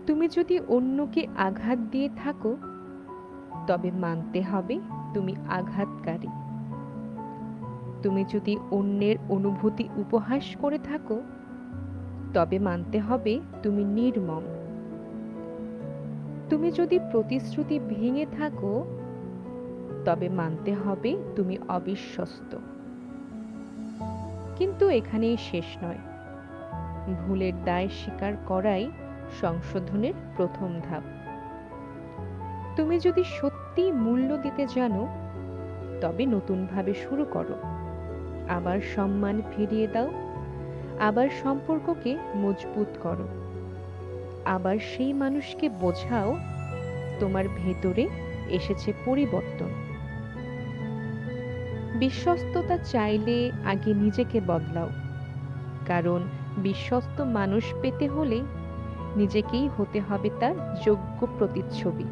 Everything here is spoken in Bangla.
তুমি যদি অন্যকে আঘাত দিয়ে থাকো, তবে মানতে হবে তুমি আঘাতকারী। তুমি যদি অন্যের অনুভূতি উপহাস করে থাকো, তবে মানতে হবে তুমি নির্মম। তুমি যদি প্রতিশ্রুতি ভেঙে থাকো, তবে মানতে হবে তুমি অবিশ্বস্ত। কিন্তু এখানেই শেষ নয়। ভুলের দায় স্বীকার করাই সংশোধনের প্রথম ধাপ। তুমি যদি সত্যি মূল্য দিতে জানো, তবে নতুনভাবে শুরু করো। আবার সম্মান ফিরিয়ে দাও, আবার সম্পর্ককে মজবুত করো, আবার সেই মানুষকে বোঝাও তোমার ভেতরে এসেছে পরিবর্তন। বিশ্বস্ততা চাইলে আগে নিজেকে বদলাও, কারণ বিশ্বস্ত মানুষ পেতে হলে নিজেকেই হতে হবে তার যোগ্য প্রতিচ্ছবি।